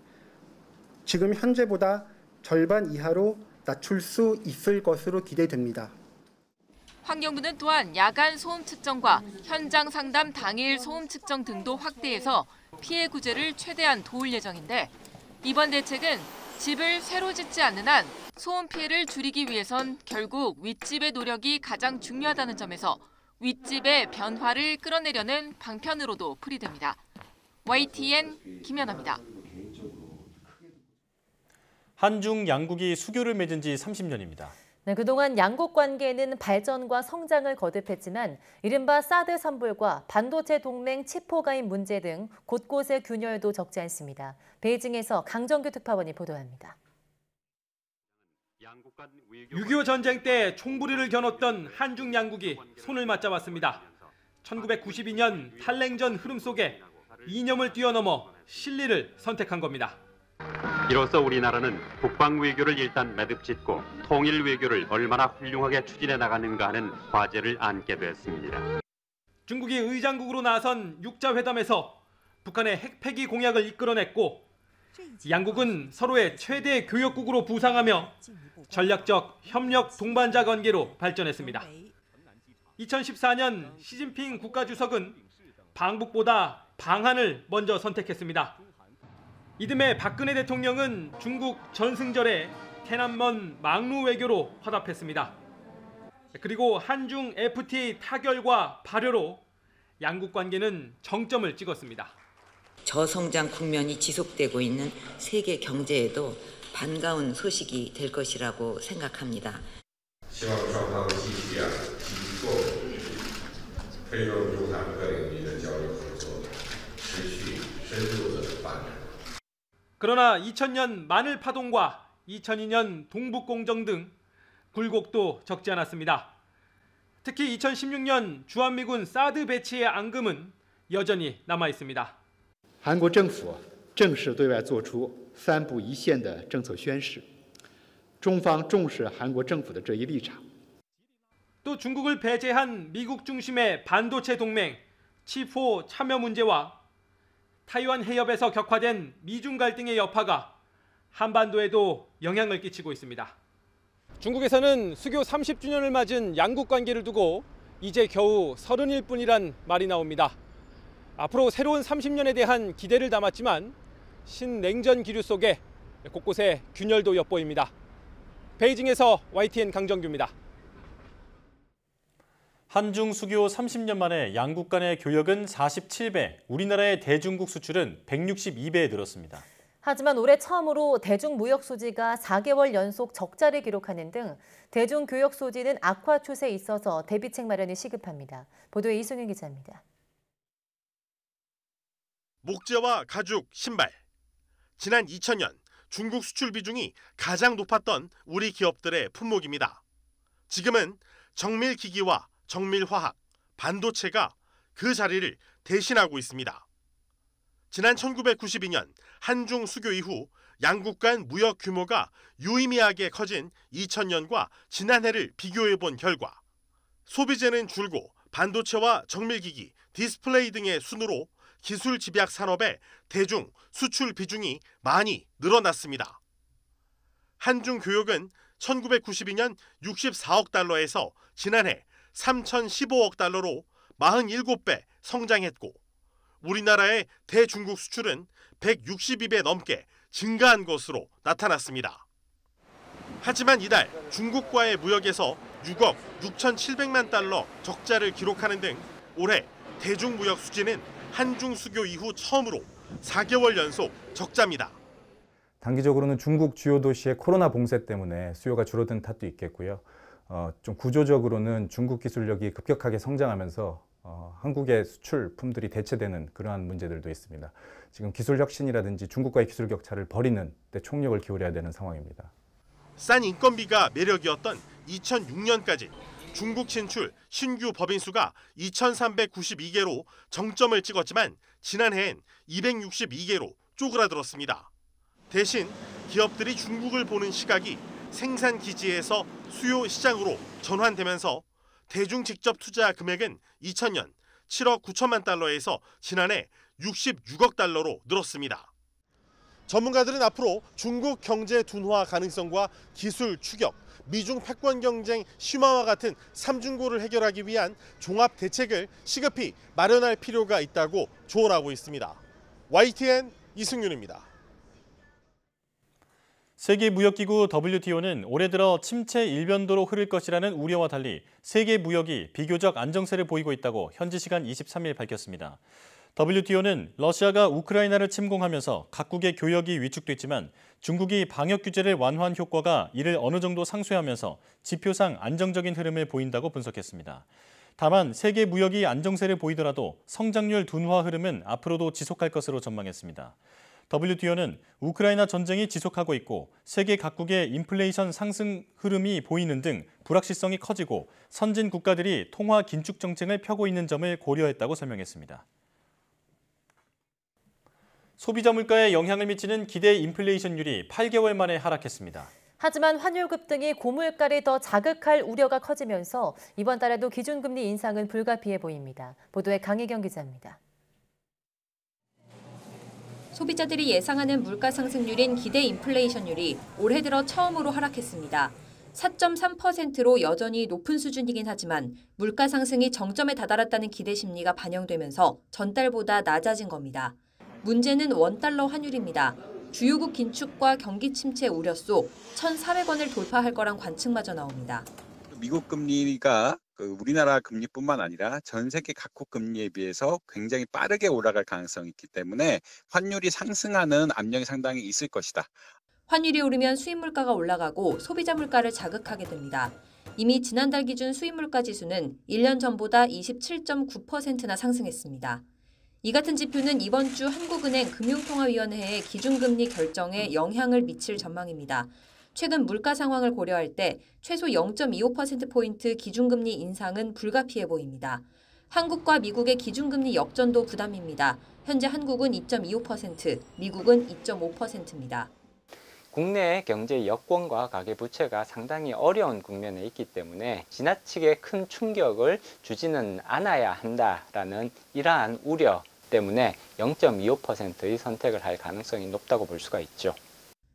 지금 현재보다 절반 이하로 낮출 수 있을 것으로 기대됩니다. 환경부는 또한 야간 소음 측정과 현장 상담 당일 소음 측정 등도 확대해서 피해 구제를 최대한 도울 예정인데 이번 대책은 집을 새로 짓지 않는 한 소음 피해를 줄이기 위해선 결국 윗집의 노력이 가장 중요하다는 점에서 윗집의 변화를 끌어내려는 방편으로도 풀이됩니다. YTN 김연아입니다. 한중 양국이 수교를 맺은 지 30년입니다. 네, 그동안 양국 관계는 발전과 성장을 거듭했지만 이른바 사드 산불과 반도체 동맹 치포가인 문제 등 곳곳의 균열도 적지 않습니다. 베이징에서 강정규 특파원이 보도합니다. 6.25 전쟁 때 총부리를 겨눴던 한중 양국이 손을 맞잡았습니다. 1992년 탈냉전 흐름 속에 이념을 뛰어넘어 실리를 선택한 겁니다. 이로써 우리나라는 국방 외교를 일단 매듭짓고 통일 외교를 얼마나 훌륭하게 추진해 나가는가 하는 과제를 안게 됐습니다. 중국이 의장국으로 나선 6자 회담에서 북한의 핵폐기 공약을 이끌어냈고 양국은 서로의 최대 교역국으로 부상하며 전략적 협력 동반자 관계로 발전했습니다. 2014년 시진핑 국가주석은 방북보다 방한을 먼저 선택했습니다. 이듬해 박근혜 대통령은 중국 전승절에 태난먼 막루 외교로 화답했습니다. 그리고 한중 FTA 타결과 발효로 양국 관계는 정점을 찍었습니다. 저성장 국면이 지속되고 있는 세계 경제에도 반가운 소식이 될 것이라고 생각합니다. 希望双方继续积极作为，推动中韩各领域的交流合作持续深入的发展。 그러나 2000년 마늘 파동과 2002년 동북 공정 등 굴곡도 적지 않았습니다. 특히 2016년 주한미군 사드 배치의 앙금은 여전히 남아 있습니다. 韩国政府正式对外作出3步1线的政策宣示，中方重视韩国政府的这一立场。 또 중국을 배제한 미국 중심의 반도체 동맹 칩4 참여 문제와 타이완 해협에서 격화된 미중 갈등의 여파가 한반도에도 영향을 끼치고 있습니다. 중국에서는 수교 30주년을 맞은 양국 관계를 두고 이제 겨우 30일 뿐이란 말이 나옵니다. 앞으로 새로운 30년에 대한 기대를 담았지만 신냉전 기류 속에 곳곳에 균열도 엿보입니다. 베이징에서 YTN 강정규입니다. 한중 수교 30년 만에 양국 간의 교역은 47배, 우리나라의 대중국 수출은 162배에 늘었습니다. 하지만 올해 처음으로 대중무역 수지가 4개월 연속 적자를 기록하는 등 대중교역 수지는 악화 추세에 있어서 대비책 마련이 시급합니다. 보도에 이승윤 기자입니다. 목재와 가죽, 신발. 지난 2000년 중국 수출 비중이 가장 높았던 우리 기업들의 품목입니다. 지금은 정밀기기와 정밀화학, 반도체가 그 자리를 대신하고 있습니다. 지난 1992년 한중 수교 이후 양국 간 무역 규모가 유의미하게 커진 2000년과 지난해를 비교해본 결과 소비재는 줄고 반도체와 정밀기기, 디스플레이 등의 순으로 기술 집약 산업의 대중 수출 비중이 많이 늘어났습니다. 한중 교역은 1992년 64억 달러에서 지난해 3,015억 달러로 47배 성장했고 우리나라의 대중국 수출은 162배 넘게 증가한 것으로 나타났습니다. 하지만 이달 중국과의 무역에서 6억 6,700만 달러 적자를 기록하는 등 올해 대중무역 수지는 한중 수교 이후 처음으로 4개월 연속 적자입니다. 단기적으로는 중국 주요 도시의 코로나 봉쇄 때문에 수요가 줄어든 탓도 있겠고요. 좀 구조적으로는 중국 기술력이 급격하게 성장하면서 한국의 수출품들이 대체되는 그러한 문제들도 있습니다. 지금 기술 혁신이라든지 중국과의 기술 격차를 벌이는 데 총력을 기울여야 되는 상황입니다. 싼 인건비가 매력이었던 2006년까지 중국 진출 신규 법인 수가 2,392개로 정점을 찍었지만 지난해엔 262개로 쪼그라들었습니다. 대신 기업들이 중국을 보는 시각이 생산 기지에서 수요 시장으로 전환되면서 대중 직접 투자 금액은 2000년 7억 9천만 달러에서 지난해 66억 달러로 늘었습니다. 전문가들은 앞으로 중국 경제 둔화 가능성과 기술 추격, 미중 패권 경쟁 심화와 같은 삼중고를 해결하기 위한 종합 대책을 시급히 마련할 필요가 있다고 조언하고 있습니다. YTN 이승윤입니다. 세계무역기구 WTO는 올해 들어 침체 일변도로 흐를 것이라는 우려와 달리 세계 무역이 비교적 안정세를 보이고 있다고 현지 시간 23일 밝혔습니다. WTO는 러시아가 우크라이나를 침공하면서 각국의 교역이 위축됐지만 중국이 방역 규제를 완화한 효과가 이를 어느 정도 상쇄하면서 지표상 안정적인 흐름을 보인다고 분석했습니다. 다만 세계 무역이 안정세를 보이더라도 성장률 둔화 흐름은 앞으로도 지속할 것으로 전망했습니다. WTO는 우크라이나 전쟁이 지속하고 있고 세계 각국의 인플레이션 상승 흐름이 보이는 등 불확실성이 커지고 선진 국가들이 통화 긴축 정책을 펴고 있는 점을 고려했다고 설명했습니다. 소비자 물가에 영향을 미치는 기대 인플레이션율이 8개월 만에 하락했습니다. 하지만 환율 급등이 고물가를 더 자극할 우려가 커지면서 이번 달에도 기준금리 인상은 불가피해 보입니다. 보도에 강혜경 기자입니다. 소비자들이 예상하는 물가 상승률인 기대 인플레이션율이 올해 들어 처음으로 하락했습니다. 4.3%로 여전히 높은 수준이긴 하지만 물가 상승이 정점에 다다랐다는 기대 심리가 반영되면서 전달보다 낮아진 겁니다. 문제는 원달러 환율입니다. 주요국 긴축과 경기 침체 우려 속 1,400원을 돌파할 거란 관측마저 나옵니다. 미국 금리가 우리나라 금리뿐만 아니라 전 세계 각국 금리에 비해서 굉장히 빠르게 올라갈 가능성이 있기 때문에 환율이 상승하는 압력이 상당히 있을 것이다. 환율이 오르면 수입 물가가 올라가고 소비자 물가를 자극하게 됩니다. 이미 지난달 기준 수입 물가 지수는 1년 전보다 27.9%나 상승했습니다. 이 같은 지표는 이번 주 한국은행 금융통화위원회의 기준금리 결정에 영향을 미칠 전망입니다. 최근 물가 상황을 고려할 때 최소 0.25%포인트 기준금리 인상은 불가피해 보입니다. 한국과 미국의 기준금리 역전도 부담입니다. 현재 한국은 2.25%, 미국은 2.5%입니다. 국내 경제 여건과 가계부채가 상당히 어려운 국면에 있기 때문에 지나치게 큰 충격을 주지는 않아야 한다라는 이러한 우려 때문에 0.25%의 선택을 할 가능성이 높다고 볼 수가 있죠.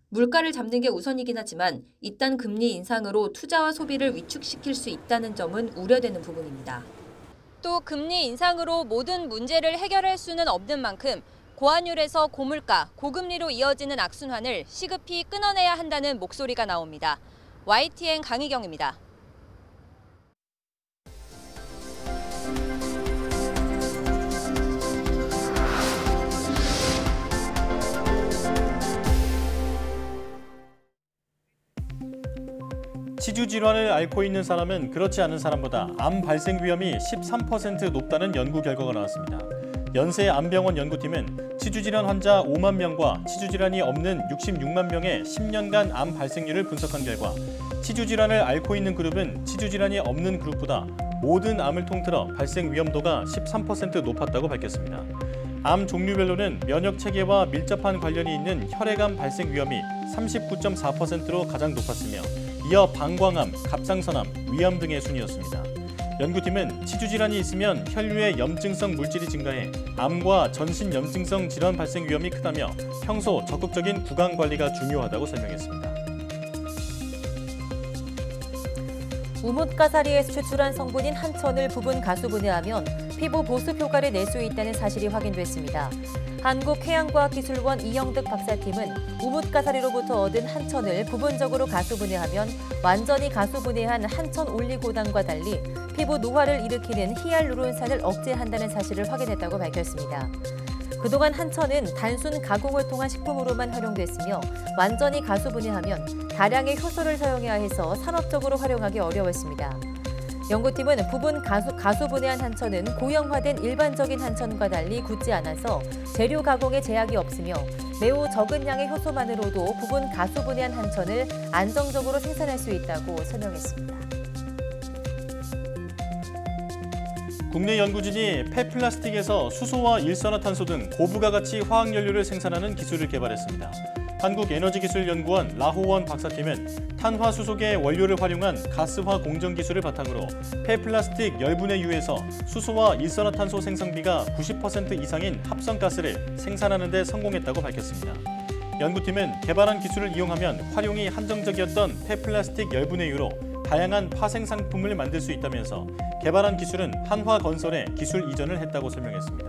물가를 잡는 게 우선이긴 하지만 이딴 금리 인상으로 투자와 소비를 위축시킬 수 있다는 점은 우려되는 부분입니다. 또 금리 인상으로 모든 문제를 해결할 수는 없는 만큼 고환율에서 고물가, 고금리로 이어지는 악순환을 시급히 끊어내야 한다는 목소리가 나옵니다. YTN 강희경입니다. 치주 질환을 앓고 있는 사람은 그렇지 않은 사람보다 암 발생 위험이 13% 높다는 연구 결과가 나왔습니다. 연세암병원 연구팀은 치주질환 환자 5만 명과 치주질환이 없는 66만 명의 10년간 암 발생률을 분석한 결과 치주질환을 앓고 있는 그룹은 치주질환이 없는 그룹보다 모든 암을 통틀어 발생 위험도가 13% 높았다고 밝혔습니다. 암 종류별로는 면역 체계와 밀접한 관련이 있는 혈액암 발생 위험이 39.4%로 가장 높았으며 이어 방광암, 갑상선암, 위암 등의 순이었습니다. 연구팀은 치주질환이 있으면 혈류의 염증성 물질이 증가해 암과 전신염증성 질환 발생 위험이 크다며 평소 적극적인 구강관리가 중요하다고 설명했습니다. 우뭇가사리에서 추출한 성분인 한천을 부분 가수분해하면 피부 보습 효과를 낼 수 있다는 사실이 확인됐습니다. 한국해양과학기술원 이영득 박사팀은 우뭇가사리로부터 얻은 한천을 부분적으로 가수분해하면 완전히 가수분해한 한천 올리고당과 달리 피부 노화를 일으키는 히알루론산을 억제한다는 사실을 확인했다고 밝혔습니다. 그동안 한천은 단순 가공을 통한 식품으로만 활용됐으며 완전히 가수분해하면 다량의 효소를 사용해야 해서 산업적으로 활용하기 어려웠습니다. 연구팀은 부분 가수분해한 한천은 고형화된 일반적인 한천과 달리 굳지 않아서 재료 가공에 제약이 없으며 매우 적은 양의 효소만으로도 부분 가수분해한 한천을 안정적으로 생산할 수 있다고 설명했습니다. 국내 연구진이 폐플라스틱에서 수소와 일산화탄소 등 고부가가치 화학연료를 생산하는 기술을 개발했습니다. 한국에너지기술연구원 라호원 박사팀은 탄화수소계 원료를 활용한 가스화 공정 기술을 바탕으로 폐플라스틱 열분해 유에서 수소와 일산화탄소 생성비가 90% 이상인 합성가스를 생산하는 데 성공했다고 밝혔습니다. 연구팀은 개발한 기술을 이용하면 활용이 한정적이었던 폐플라스틱 열분해 유로 다양한 화생 상품을 만들 수 있다면서 개발한 기술은 한화건설에 기술 이전을 했다고 설명했습니다.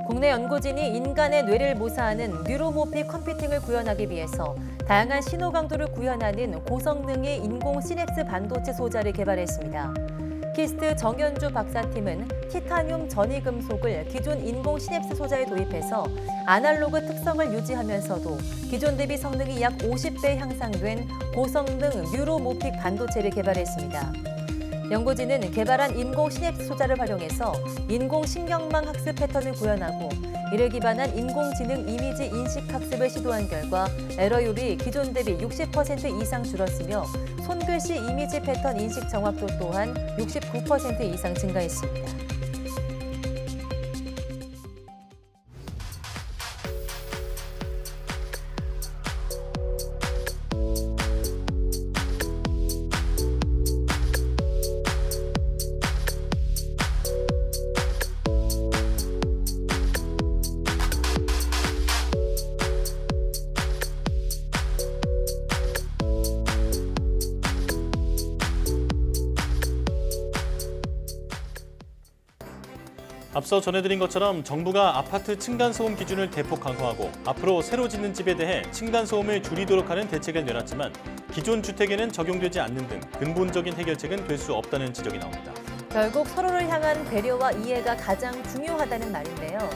국내 연구진이 인간의 뇌를 모사하는 뉴로모픽 컴퓨팅을 구현하기 위해서 다양한 신호 강도를 구현하는 고성능의 인공 시냅스 반도체 소자를 개발했습니다. 키스트 정현주 박사팀은 티타늄 전이금속을 기존 인공 시냅스 소자에 도입해서 아날로그 특성을 유지하면서도 기존 대비 성능이 약 50배 향상된 고성능 뉴로모픽 반도체를 개발했습니다. 연구진은 개발한 인공 시냅스 소자를 활용해서 인공 신경망 학습 패턴을 구현하고 이를 기반한 인공지능 이미지 인식 학습을 시도한 결과 에러율이 기존 대비 60% 이상 줄었으며 손글씨 이미지 패턴 인식 정확도 또한 69% 이상 증가했습니다. 앞서 전해드린 것처럼 정부가 아파트 층간소음 기준을 대폭 강화하고 앞으로 새로 짓는 집에 대해 층간소음을 줄이도록 하는 대책을 내놨지만 기존 주택에는 적용되지 않는 등 근본적인 해결책은 될 수 없다는 지적이 나옵니다. 결국 서로를 향한 배려와 이해가 가장 중요하다는 말인데요.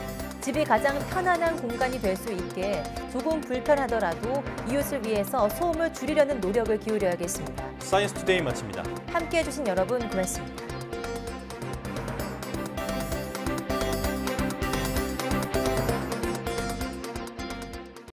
집이 가장 편안한 공간이 될 수 있게 조금 불편하더라도 이웃을 위해서 소음을 줄이려는 노력을 기울여야겠습니다. 사이언스 투데이 마칩니다. 함께해 주신 여러분 고맙습니다.